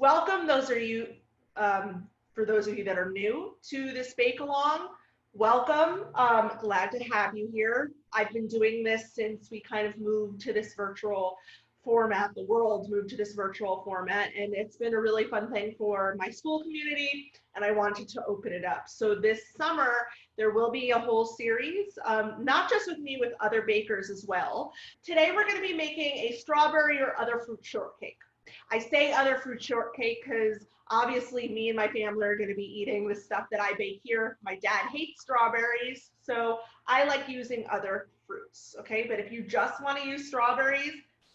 Welcome, for those of you that are new to this bake along. Welcome. Glad to have you here. I've been doing this since we kind of moved to this virtual format. The world moved to this virtual format, and it's been a really fun thing for my school community, and I wanted to open it up. So this summer, there will be a whole series, not just with me, with other bakers as well. Today, we're going to be making a strawberry or other fruit shortcake. I say other fruit shortcake because obviously me and my family are going to be eating the stuff that I bake here. My dad hates strawberries, so I like using other fruits, okay? But if you just want to use strawberries,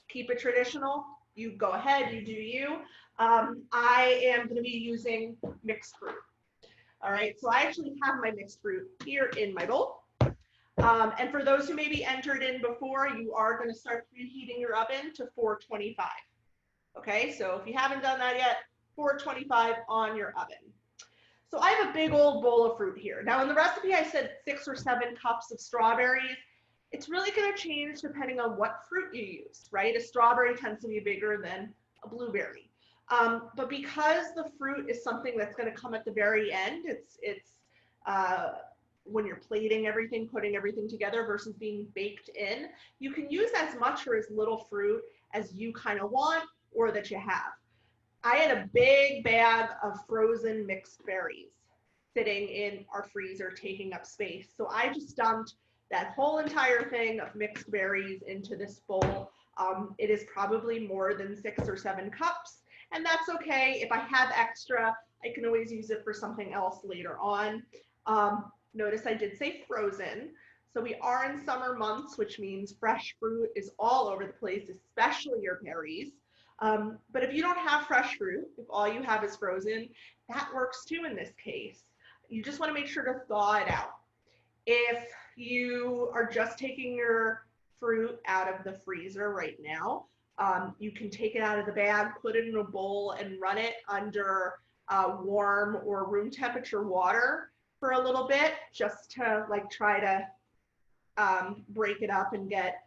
keep it traditional, you go ahead, you do you. I am going to be using mixed fruit. All right, so I actually have my mixed fruit here in my bowl. And for those who maybe entered in before, you are going to start preheating your oven to 425. Okay, so if you haven't done that yet, 425 on your oven. So I have a big old bowl of fruit here. Now in the recipe, I said 6 or 7 cups of strawberries. It's really going to change depending on what fruit you use, right? A strawberry tends to be bigger than a blueberry. But because the fruit is something that's going to come at the very end, it's when you're plating everything, putting everything together versus being baked in, you can use as much or as little fruit as you kind of want or that you have. I had a big bag of frozen mixed berries sitting in our freezer taking up space. So I just dumped that whole entire thing of mixed berries into this bowl. It is probably more than 6 or 7 cups, and that's okay. If I have extra, I can always use it for something else later on. Notice I did say frozen. So we are in summer months, which means fresh fruit is all over the place, especially your berries. But if you don't have fresh fruit, if all you have is frozen, that works too in this case. You just want to make sure to thaw it out. If you are just taking your fruit out of the freezer right now, you can take it out of the bag, put it in a bowl, and run it under warm or room temperature water for a little bit, just to like try to break it up and get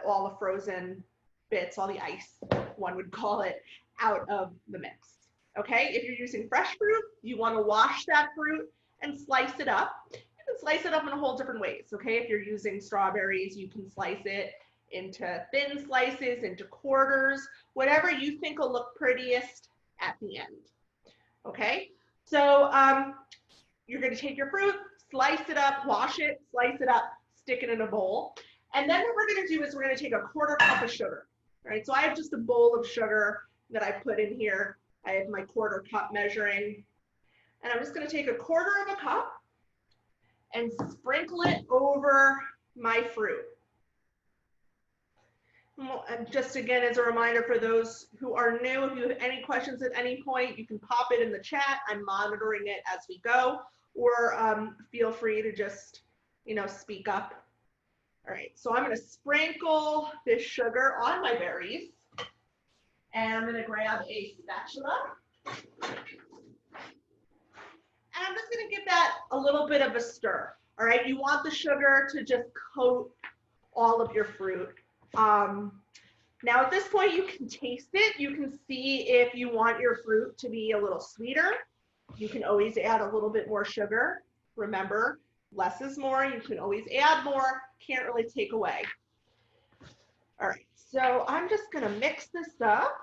all the frozen bits, all the ice, one would call it, out of the mix. Okay, if you're using fresh fruit, you want to wash that fruit and slice it up. You can slice it up in a whole different ways. Okay, if you're using strawberries, you can slice it into thin slices, into quarters, whatever you think will look prettiest at the end. Okay, so you're going to take your fruit, slice it up, wash it, slice it up, stick it in a bowl. And then what we're going to do is we're going to take a 1/4 cup of sugar. Right, so I have just a bowl of sugar that I put in here. I have my 1/4 cup measuring. And I'm just going to take a 1/4 of a cup and sprinkle it over my fruit. And just again, as a reminder for those who are new, if you have any questions at any point, you can pop it in the chat. I'm monitoring it as we go, or feel free to just, speak up. All right, so I'm going to sprinkle this sugar on my berries, and I'm going to grab a spatula, and I'm just going to give that a little bit of a stir. All right, you want the sugar to just coat all of your fruit. Now at this point, you can taste it. You can see if you want your fruit to be a little sweeter. You can always add a little bit more sugar. Remember, less is more. You can always add more. Can't really take away. All right, so I'm just going to mix this up.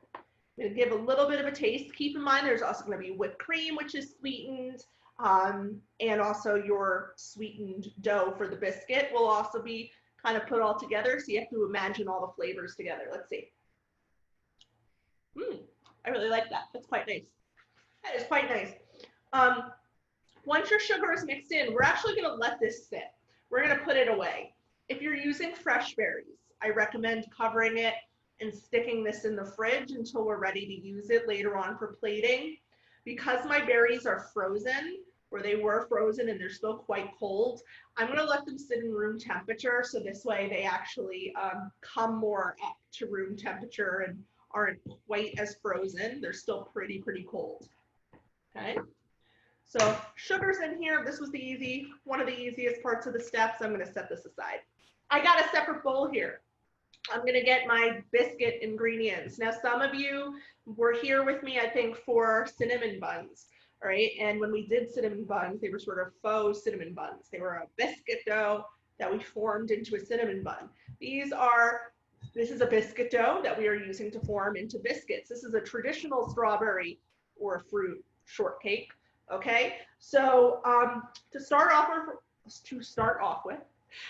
I'm going to give a little bit of a taste. Keep in mind there's also going to be whipped cream, which is sweetened, and also your sweetened dough for the biscuit will also be kind of put all together, so you have to imagine all the flavors together. Let's see. I really like that. That's quite nice. That is quite nice. Once your sugar is mixed in, we're actually going to let this sit. We're going to put it away. If you're using fresh berries, I recommend covering it and sticking this in the fridge until we're ready to use it later on for plating. Because my berries are frozen, or they were frozen and they're still quite cold, I'm going to let them sit in room temperature, so this way they actually come more up to room temperature and aren't quite as frozen. They're still pretty cold. Okay. So sugar's in here. This was one of the easiest parts of the steps. I'm going to set this aside. I got a separate bowl here. I'm gonna get my biscuit ingredients. Now, some of you were here with me, I think, for cinnamon buns, all right? And when we did cinnamon buns, they were sort of faux cinnamon buns. They were a biscuit dough that we formed into a cinnamon bun. This is a biscuit dough that we are using to form into biscuits. This is a traditional strawberry or fruit shortcake, okay? So to start off with,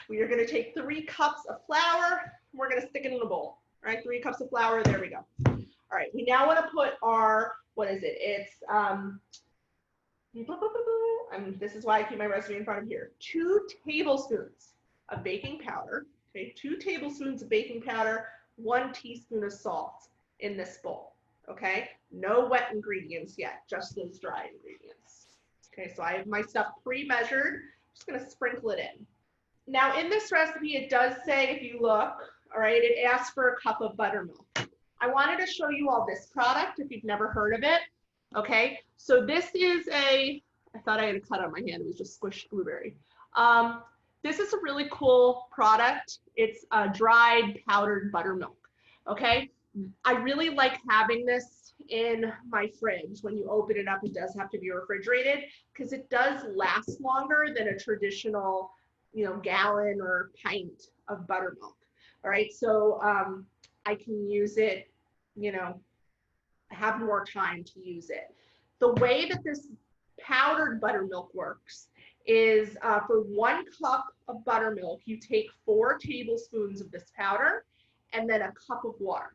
we are going to take 3 cups of flour. We're going to stick it in a bowl. All right, 3 cups of flour. There we go. All right, we now want to put our, what is it? It's, this is why I keep my recipe in front of here. 2 tablespoons of baking powder. Okay, 2 tablespoons of baking powder, 1 teaspoon of salt in this bowl. Okay, no wet ingredients yet, just those dry ingredients. Okay, so I have my stuff pre-measured. I'm just going to sprinkle it in. Now, in this recipe, it does say, if you look, all right, it asks for a cup of buttermilk. I wanted to show you all this product if you've never heard of it. Okay, so this is I thought I had a cut on my hand, it was just squished blueberry. This is a really cool product. It's a dried powdered buttermilk. Okay, I really like having this in my fridge. When you open it up, it does have to be refrigerated because it does last longer than a traditional, gallon or pint of buttermilk. All right, so I can use it, I have more time to use it. The way that this powdered buttermilk works is for 1 cup of buttermilk, you take 4 tablespoons of this powder and then a cup of water.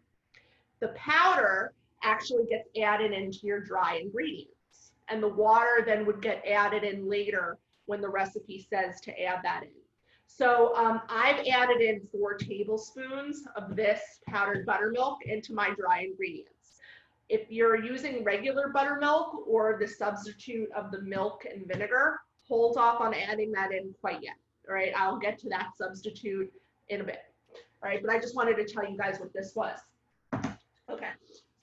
The powder actually gets added into your dry ingredients, and the water then would get added in later when the recipe says to add that in. So I've added in 4 tablespoons of this powdered buttermilk into my dry ingredients. If you're using regular buttermilk or the substitute of the milk and vinegar, hold off on adding that in quite yet. All right, I'll get to that substitute in a bit. All right, but I just wanted to tell you guys what this was. Okay,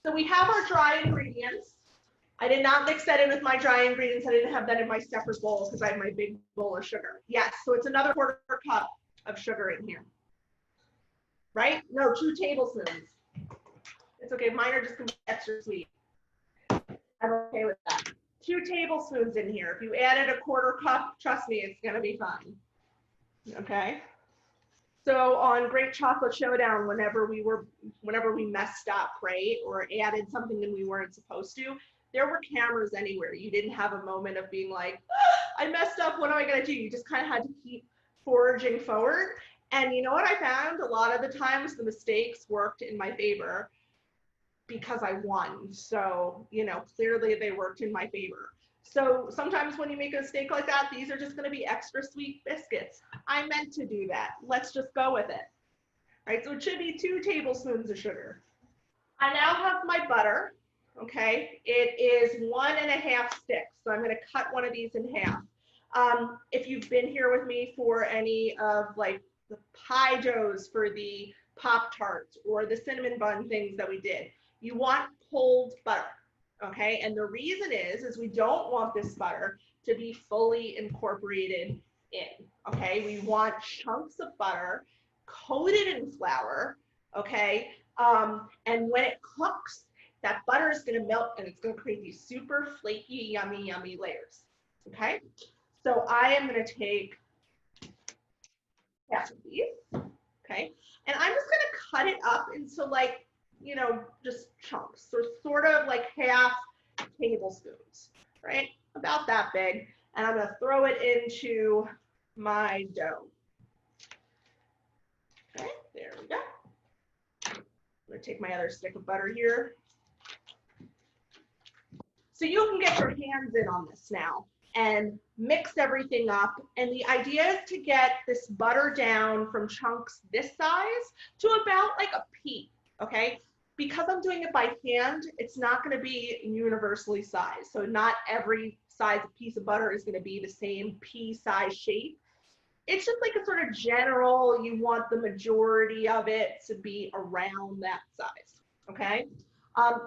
so we have our dry ingredients. I did not mix that in with my dry ingredients. I didn't have that in my separate bowl because I have my big bowl of sugar. Yes, so it's another 1/4 cup of sugar in here. Right? No, 2 tablespoons. It's okay, mine are just gonna be extra sweet. I'm okay with that. 2 tablespoons in here. If you added a 1/4 cup, trust me, it's gonna be fine. Okay? So on Great Chocolate Showdown, whenever we messed up, right, or added something that we weren't supposed to, there were cameras anywhere. You didn't have a moment of being like, I messed up, what am I gonna do? You just kind of had to keep forging forward. And you know what I found? A lot of the times the mistakes worked in my favor because I won. So, clearly they worked in my favor. So sometimes when you make a mistake like that, these are just gonna be extra sweet biscuits. I meant to do that. Let's just go with it. All right, so it should be 2 tablespoons of sugar. I now have my butter, okay? It is 1 1/2 sticks, so I'm gonna cut one of these in half. If you've been here with me for any of like the pie doughs for the Pop-Tarts or the cinnamon bun things that we did, you want pulled butter, okay? And the reason is we don't want this butter to be fully incorporated in, okay? We want chunks of butter coated in flour, okay? And when it cooks, that butter is gonna melt and it's gonna create these super flaky, yummy, yummy layers, okay? So I am gonna take half of these, okay? And I'm just gonna cut it up into like, just chunks, so sort of like half tablespoons, right? About that big. And I'm gonna throw it into my dough. Okay, there we go. I'm gonna take my other stick of butter here. So you can get your hands in on this now and mix everything up. And the idea is to get this butter down from chunks this size to about like a pea, okay? Because I'm doing it by hand, it's not gonna be universally sized. So not every size piece of butter is gonna be the same pea size shape. It's just like a sort of general, you want the majority of it to be around that size, okay?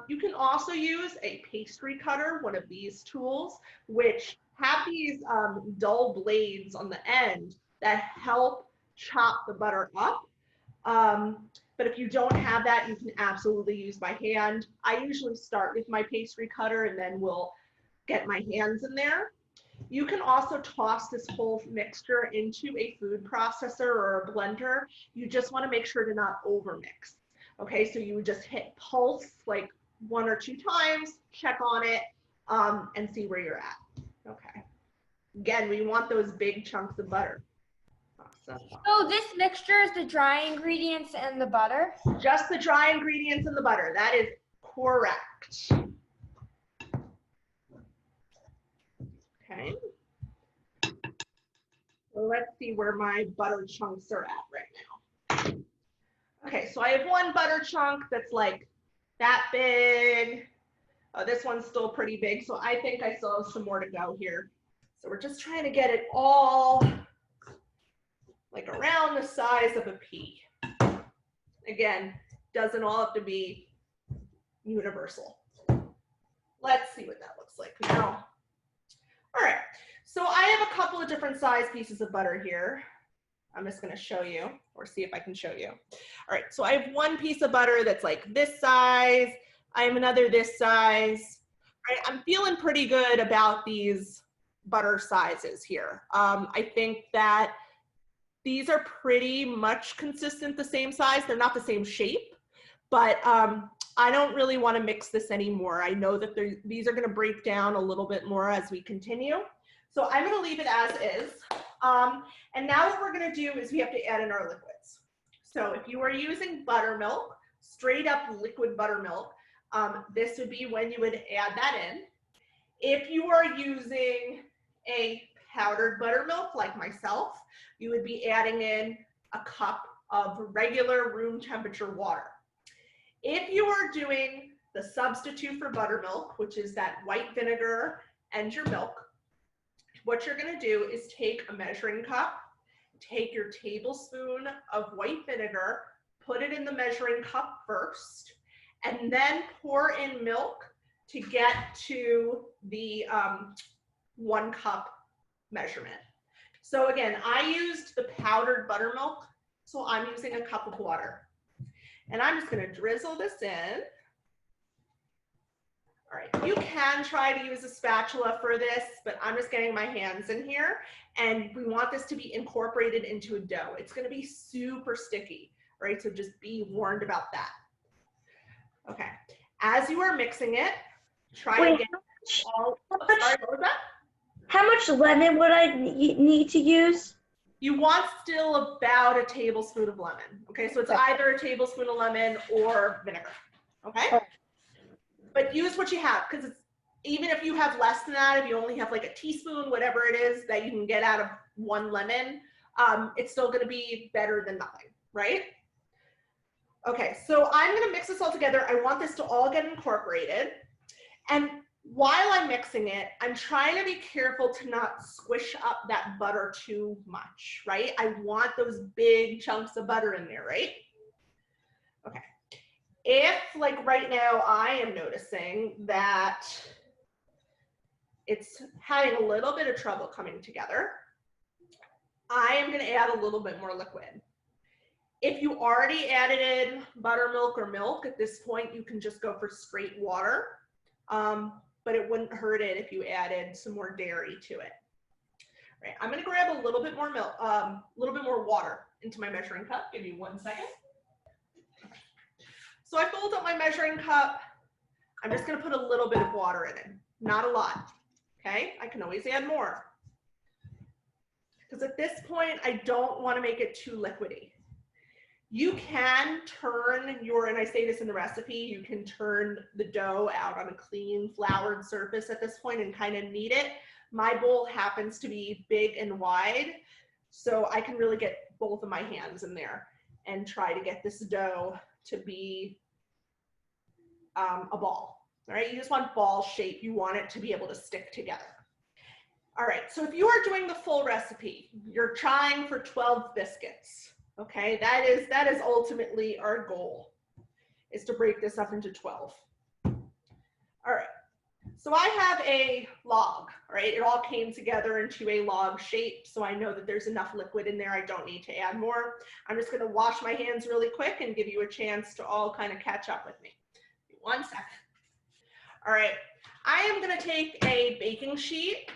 You can also use a pastry cutter, one of these tools, which have these dull blades on the end that help chop the butter up. But if you don't have that, you can absolutely use by hand. I usually start with my pastry cutter and then we'll get my hands in there. You can also toss this whole mixture into a food processor or a blender. You just want to make sure to not overmix. Okay, so you would just hit pulse like 1 or 2 times, check on it, and see where you're at. Okay. Again, we want those big chunks of butter. Awesome. So this mixture is the dry ingredients and the butter? Just the dry ingredients and the butter. That is correct. Okay. So let's see where my butter chunks are at right now. Okay, so I have one butter chunk that's like that big. This one's still pretty big, so I think I still have some more to go here. So we're just trying to get it all like around the size of a pea. Again, doesn't all have to be universal. Let's see what that looks like now. All right, so I have a couple of different size pieces of butter here. I'm just gonna show you, or see if I can show you. All right, so I have one piece of butter that's like this size. I have another this size. All right, I'm feeling pretty good about these butter sizes here. I think that these are pretty much consistent, the same size. They're not the same shape, but I don't really want to mix this anymore. I know that these are going to break down a little bit more as we continue. So I'm going to leave it as is. And now what we're going to do is we have to add in our liquids. So if you are using buttermilk, straight up liquid buttermilk, this would be when you would add that in. If you are using a powdered buttermilk like myself, you would be adding in a cup of regular room temperature water. If you are doing the substitute for buttermilk, which is that white vinegar and your milk, what you're going to do is take a measuring cup, take your tablespoon of white vinegar, put it in the measuring cup first, and then pour in milk to get to the 1 cup measurement. So again, I used the powdered buttermilk, so I'm using a cup of water. And I'm just going to drizzle this in. All right, you can try to use a spatula for this, but I'm just getting my hands in here, and we want this to be incorporated into a dough. It's going to be super sticky, right? So just be warned about that. Okay, as you are mixing it, try to get all. Sorry, what was that? How much lemon would I need to use? You want still about a tablespoon of lemon. Okay, so it's either a tablespoon of lemon or vinegar. Okay, but use what you have, because it's, even if you have less than that, if you only have like a teaspoon, whatever it is that you can get out of 1 lemon, it's still going to be better than nothing, right? Okay, so I'm going to mix this all together. I want this to all get incorporated, and while I'm mixing it, I'm trying to be careful to not squish up that butter too much, right? I want those big chunks of butter in there, right? Okay. If, like right now, I am noticing that it's having a little bit of trouble coming together, I am going to add a little bit more liquid. If you already added in buttermilk or milk, at this point, you can just go for straight water. But it wouldn't hurt it if you added some more dairy to it. Right, I'm gonna grab a little bit more milk, a little bit more water into my measuring cup. Give me 1 second. So I filled up my measuring cup. I'm just gonna put a little bit of water in it, not a lot, okay? I can always add more. Because at this point, I don't wanna make it too liquidy. You can turn your, and I say this in the recipe, you can turn the dough out on a clean floured surface at this point and kind of knead it. My bowl happens to be big and wide, so I can really get both of my hands in there and try to get this dough to be a ball. All right, you just want ball shape. You want it to be able to stick together. All right, so if you are doing the full recipe, you're trying for 12 biscuits. Okay, that is ultimately our goal, is to break this up into 12. All right, So I have a log, right? It all came together into a log shape, so I know that there's enough liquid in there. I don't need to add more. I'm just gonna wash my hands really quick and give you a chance to all kind of catch up with me. 1 second. All right, I am gonna take a baking sheet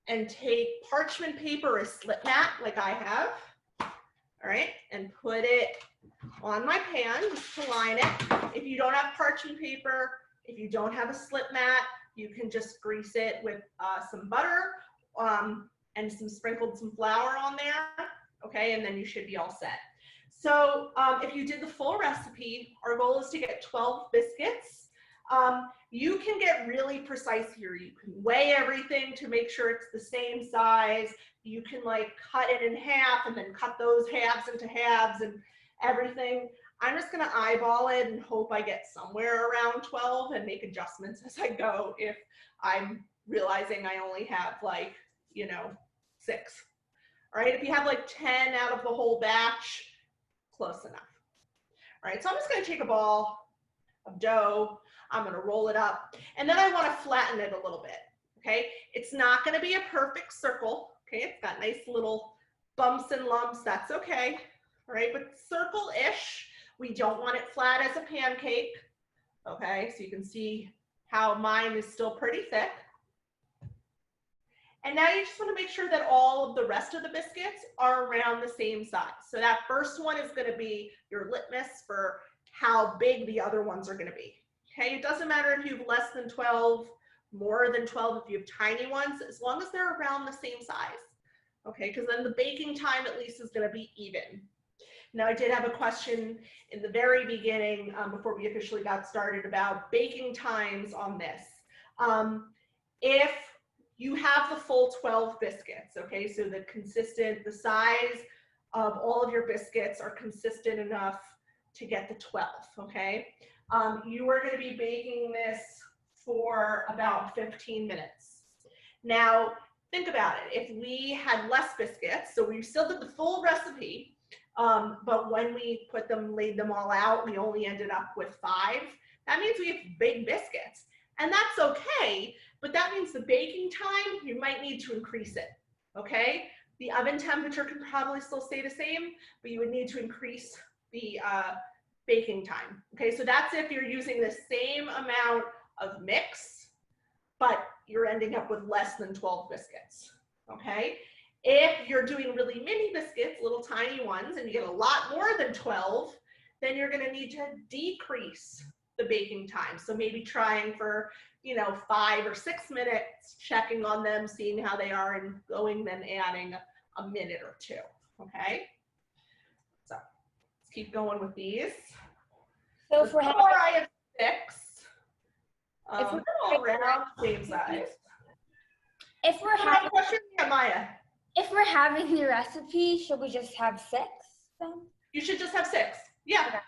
and take parchment paper or slip mat like I have, all right, and put it on my pan just to line it. If you don't have parchment paper, if you don't have a slip mat, you can just grease it with some butter and sprinkled some flour on there, okay, and then you should be all set. So if you did the full recipe, our goal is to get 12 biscuits. You can get really precise here. You can weigh everything to make sure it's the same size. You can like cut it in half and then cut those halves into halves and everything. I'm just gonna eyeball it and hope I get somewhere around 12 and make adjustments as I go if I'm realizing I only have like, you know, 6. All right, if you have like 10 out of the whole batch, close enough. All right, so I'm just gonna take a ball of dough, I'm gonna roll it up, and then I wanna flatten it a little bit, okay? It's not gonna be a perfect circle, okay? It's got nice little bumps and lumps, that's okay, all right? But circle-ish, we don't want it flat as a pancake, okay? So you can see how mine is still pretty thick. And now you just want to make sure that all of the rest of the biscuits are around the same size. So that first one is going to be your litmus for how big the other ones are going to be. Okay, it doesn't matter if you have less than 12, more than 12, if you have tiny ones, as long as they're around the same size. Okay, because then the baking time at least is going to be even. Now, I did have a question in the very beginning before we officially got started about baking times on this. If you have the full 12 biscuits, okay, so the size of all of your biscuits are consistent enough to get the 12, okay? You are gonna be baking this for about 15 minutes. Now, think about it. If we had less biscuits, so we still did the full recipe, but when we laid them all out, we only ended up with 5. That means we have big biscuits. And that's okay, but that means the baking time, you might need to increase it, okay? The oven temperature can probably still stay the same, but you would need to increase the baking time, okay? So that's if you're using the same amount of mix, but you're ending up with less than 12 biscuits, okay? If you're doing really mini biscuits, little tiny ones, and you get a lot more than 12, then you're gonna need to decrease the baking time. So maybe trying for, you know, 5 or 6 minutes, checking on them, seeing how they are, and going then adding a minute or 2, okay? So let's keep going with these. So if we're having, I have 6. If we're all around the same size. if we're I have a having, question, yeah, Maya. if we're having the recipe, should we just have 6 then? You should just have 6. Yeah. Okay.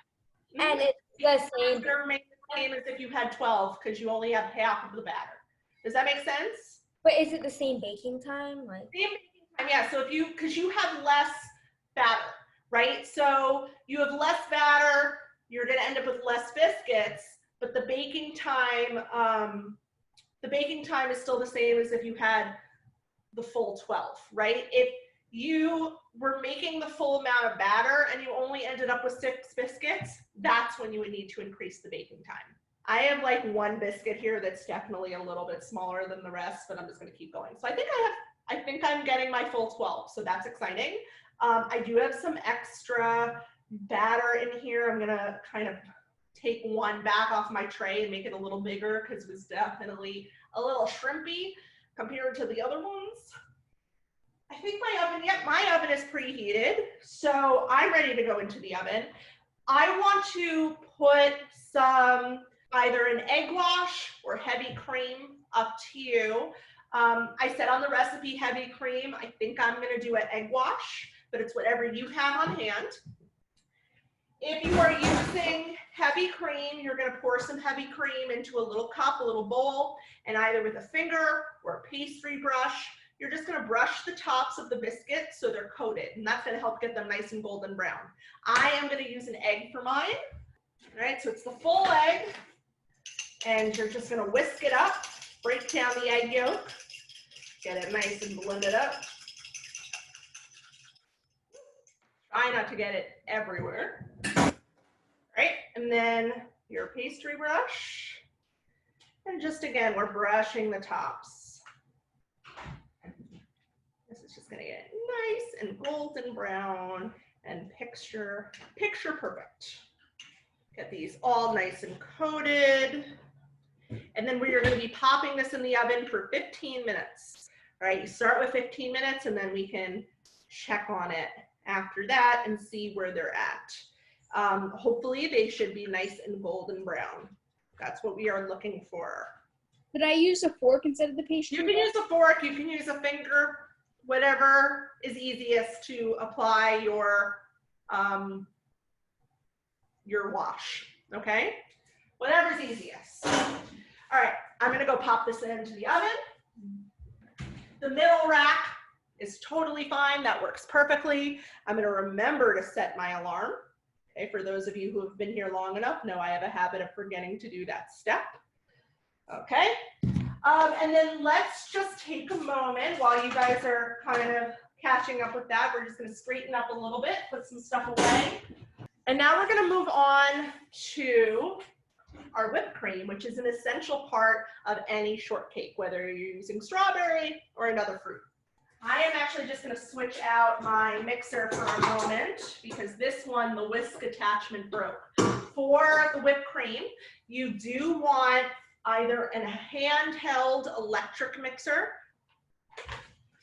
Mhm. And it's the same. It's gonna remain the same as if you had 12 because you only have half of the batter. Does that make sense? But is it the same baking time? Like, Same baking time, yeah. So because you have less batter, right? So you have less batter, you're gonna end up with less biscuits, but the baking time is still the same as if you had the full 12, right? If you were making the full amount of batter and you only ended up with 6 biscuits, that's when you would need to increase the baking time. I have like 1 biscuit here that's definitely a little bit smaller than the rest, but I'm just gonna keep going. So I think I'm getting my full 12, so that's exciting. I do have some extra batter in here. I'm gonna kind of take 1 back off my tray and make it a little bigger because it was definitely a little shrimpy compared to the other ones. I think my oven is preheated, so I'm ready to go into the oven. I want to put some either an egg wash or heavy cream, up to you. I said on the recipe heavy cream. I think I'm gonna do an egg wash, but it's whatever you have on hand. If you are using heavy cream, you're gonna pour some heavy cream into a little cup, a little bowl, and either with a finger or a pastry brush, you're just gonna brush the tops of the biscuits so they're coated, and that's gonna help get them nice and golden brown. I am gonna use an egg for mine. All right, so it's the full egg, and you're just gonna whisk it up. break down the egg yolk, get it nice and blended up. Try not to get it everywhere. Right, and then your pastry brush. And just again, we're brushing the tops. This is just gonna get nice and golden brown and picture perfect. Get these all nice and coated. And then we are gonna be popping this in the oven for 15 minutes. All right, you start with 15 minutes and then we can check on it after that and see where they're at. Hopefully they should be nice and golden brown. That's what we are looking for. Could I use a fork instead of the pastry? You can use a fork, you can use a finger, whatever is easiest to apply your wash, okay? Whatever's easiest. All right, I'm gonna go pop this into the oven. The middle rack is totally fine, that works perfectly. I'm gonna remember to set my alarm. Okay, for those of you who have been here long enough, know I have a habit of forgetting to do that step. Okay, and then let's just take a moment while you guys are kind of catching up with that. We're just gonna straighten up a little bit, put some stuff away. And now we're gonna move on to our whipped cream, which is an essential part of any shortcake, whether you're using strawberry or another fruit. I am actually just gonna switch out my mixer for a moment because this one, the whisk attachment broke. For the whipped cream, you do want either a handheld electric mixer,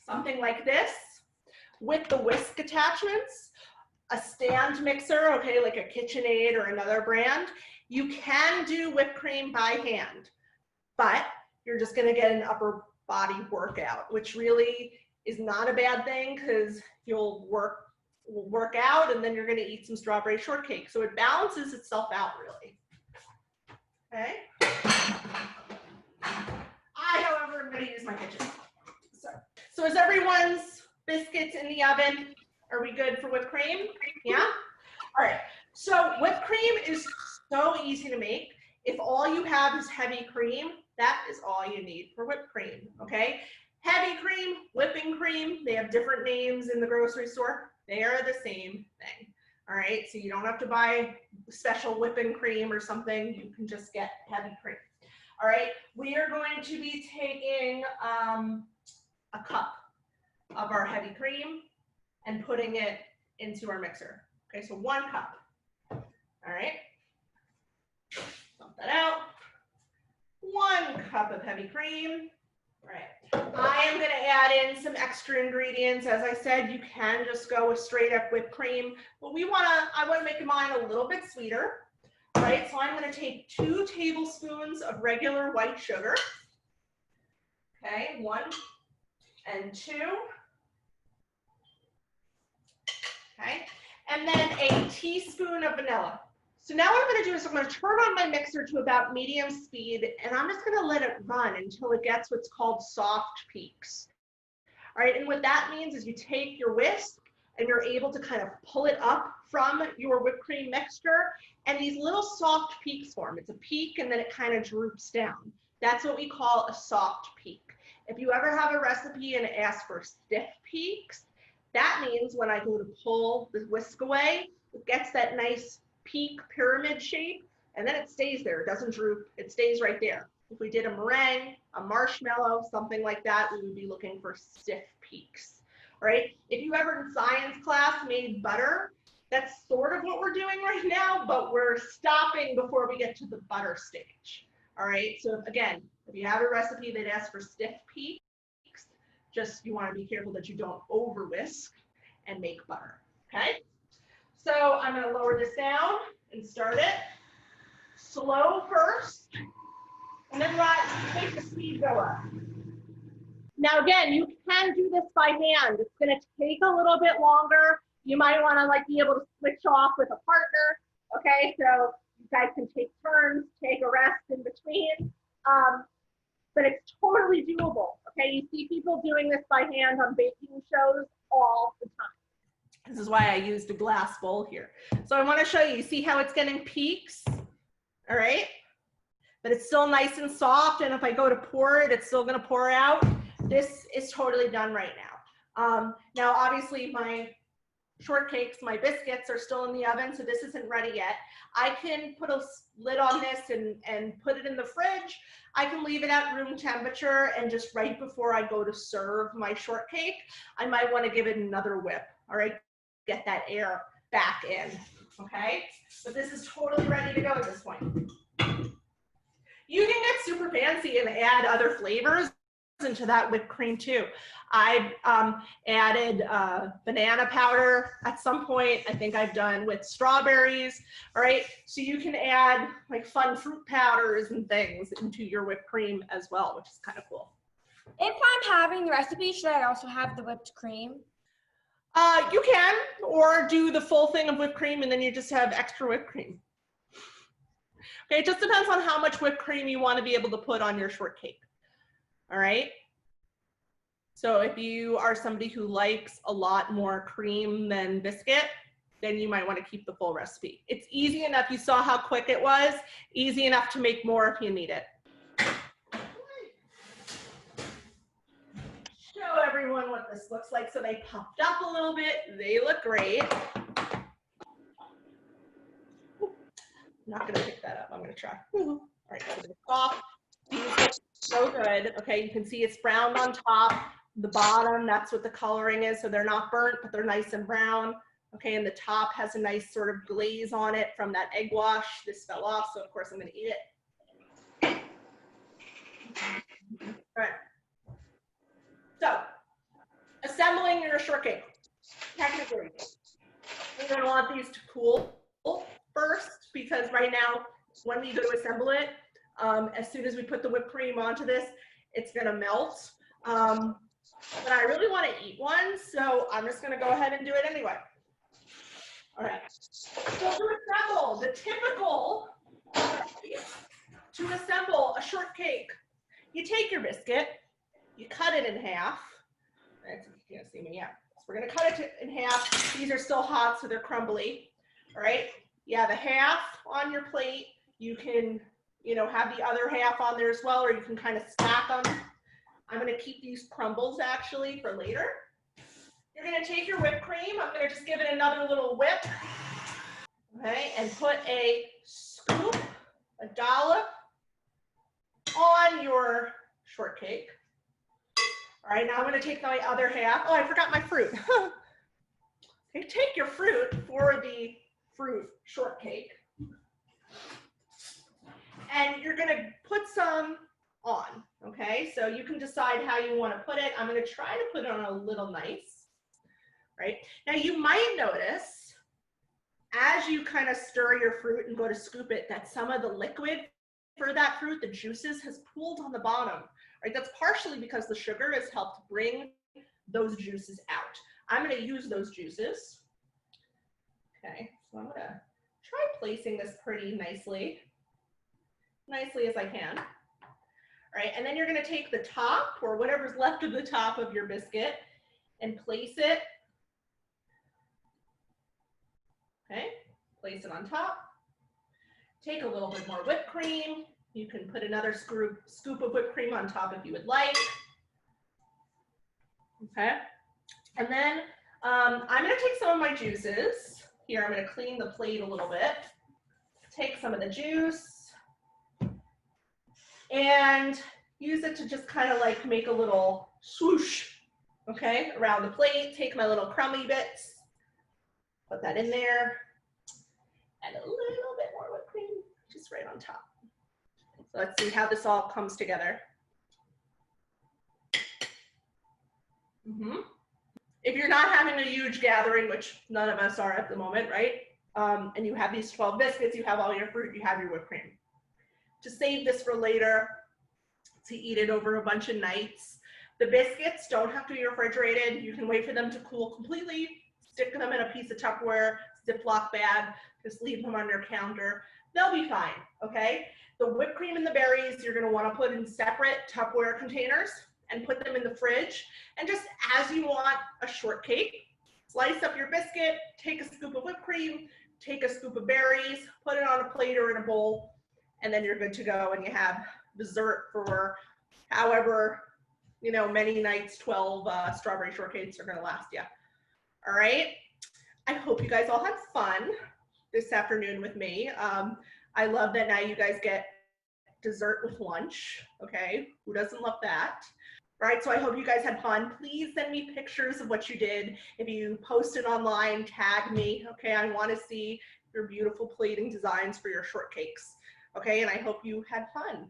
something like this, with the whisk attachments, a stand mixer, okay, like a KitchenAid or another brand. You can do whipped cream by hand, but you're just gonna get an upper body workout, which really is not a bad thing because you'll work out and then you're gonna eat some strawberry shortcake. So it balances itself out really. Okay. I, however, am gonna use my kitchen. So is everyone's biscuits in the oven? Are we good for whipped cream? Yeah? All right, so whipped cream is so easy to make. If all you have is heavy cream, that is all you need for whipped cream, okay? Heavy cream, whipping cream, they have different names in the grocery store. They are the same thing, all right? So you don't have to buy special whipping cream or something. You can just get heavy cream. All right, we are going to be taking a cup of our heavy cream and putting it into our mixer. Okay, so 1 cup. All right, dump that out. 1 cup of heavy cream. All right, I am gonna add in some extra ingredients. As I said, you can just go with straight up whipped cream, but I wanna make mine a little bit sweeter. All right, so I'm gonna take 2 tablespoons of regular white sugar. Okay, 1 and 2. Okay, and then a teaspoon of vanilla. So now what I'm gonna do is I'm gonna turn on my mixer to about medium speed and I'm just gonna let it run until it gets what's called soft peaks. All right, and what that means is you take your whisk and you're able to kind of pull it up from your whipped cream mixture and these little soft peaks form. It's a peak and then it kind of droops down. That's what we call a soft peak. If you ever have a recipe and it asks for stiff peaks, that means when I go to pull the whisk away, it gets that nice peak pyramid shape and then it stays there. It doesn't droop, it stays right there. If we did a meringue, a marshmallow, something like that, we would be looking for stiff peaks. All right, if you ever in science class made butter, that's sort of what we're doing right now, but we're stopping before we get to the butter stage. All right, so again, if you have a recipe that asks for stiff peaks, just you want to be careful that you don't over whisk and make butter, okay? So I'm going to lower this down and start it slow first, and then make the speed go up. Now again, you can do this by hand. It's going to take a little bit longer. You might want to be able to switch off with a partner, okay? So you guys can take turns, take a rest in between, but it's totally doable, okay? You see people doing this by hand on baking shows all the time. This is why I used a glass bowl here. So I want to show you, see how it's getting peaks, all right? but it's still nice and soft. And if I go to pour it, it's still gonna pour out. This is totally done right now. Now, obviously my shortcakes, my biscuits are still in the oven, so this isn't ready yet. I can put a lid on this and put it in the fridge. I can leave it at room temperature, and just right before I go to serve my shortcake, I might want to give it another whip, all right? Get that air back in, okay? But this is totally ready to go at this point. You can get super fancy and add other flavors into that whipped cream too. I've added banana powder at some point. I think I've done with strawberries, all right? So you can add like fun fruit powders and things into your whipped cream as well, which is kind of cool. If I'm having the recipe, should I also have the whipped cream? You can, or do the full thing of whipped cream and then you just have extra whipped cream. Okay, it just depends on how much whipped cream you want to be able to put on your shortcake. All right. So if you are somebody who likes a lot more cream than biscuit, then you might want to keep the full recipe. It's easy enough. You saw how quick it was. Easy enough to make more if you need it. Show everyone what this looks like. So they puffed up a little bit. They look great. I'm not going to pick that up. I'm going to try. All right, so they're soft. These look so good. Okay, you can see it's browned on top. The bottom, that's what the coloring is. So they're not burnt, but they're nice and brown. Okay, and the top has a nice sort of glaze on it from that egg wash. This fell off, so of course I'm going to eat it. All right. So, assembling your shortcake. Technically, you're going to want these to cool first, because right now, when we go to assemble it, as soon as we put the whipped cream onto this, it's going to melt. But I really want to eat one, so I'm just going to go ahead and do it anyway. All right. So to assemble, the typical to assemble a shortcake, you take your biscuit, you cut it in half. You can't see me, yeah. So we're going to cut it in half. These are still hot, so they're crumbly. All right. You have a half on your plate. You can, have the other half on there as well, or you can kind of stack them. I'm going to keep these crumbles actually for later. You're going to take your whipped cream. I'm going to just give it another little whip. Okay, and put a scoop, a dollop on your shortcake. All right, now I'm going to take my other half. Oh, I forgot my fruit. Okay, take your fruit for the fruit shortcake. And you're going to put some on, okay? So you can decide how you want to put it. I'm going to try to put it on a little nice, right? Now you might notice as you kind of stir your fruit and go to scoop it, that some of the liquid for that fruit, the juices, has pooled on the bottom, right? That's partially because the sugar has helped bring those juices out. I'm going to use those juices. Okay, so I'm going to try placing this pretty nicely as I can. All right, and then you're going to take the top, or whatever's left of the top of your biscuit, and place it. Okay, place it on top. Take a little bit more whipped cream. You can put another scoop of whipped cream on top if you would like. Okay, and then I'm going to take some of my juices. Here, I'm going to clean the plate a little bit. Take some of the juice and use it to just kind of like make a little swoosh, okay, around the plate. Take my little crummy bits, put that in there, and a little bit more whipped cream just right on top. So let's see how this all comes together. If you're not having a huge gathering, which none of us are at the moment, right? And you have these 12 biscuits, you have all your fruit, you have your whipped cream. To save this for later, to eat it over a bunch of nights. The biscuits don't have to be refrigerated. You can wait for them to cool completely, stick them in a piece of Tupperware, Ziploc bag, just leave them on your counter. They'll be fine, okay? The whipped cream and the berries, you're gonna wanna put in separate Tupperware containers and put them in the fridge. And just as you want a shortcake, slice up your biscuit, take a scoop of whipped cream, take a scoop of berries, put it on a plate or in a bowl, and then you're good to go, and you have dessert for however, many nights 12 strawberry shortcakes are gonna last you. All right. I hope you guys all had fun this afternoon with me. I love that now you guys get dessert with lunch. Okay, who doesn't love that? All right, so I hope you guys had fun. Please send me pictures of what you did. If you post it online, tag me. Okay, I want to see your beautiful plating designs for your shortcakes. Okay, and I hope you had fun.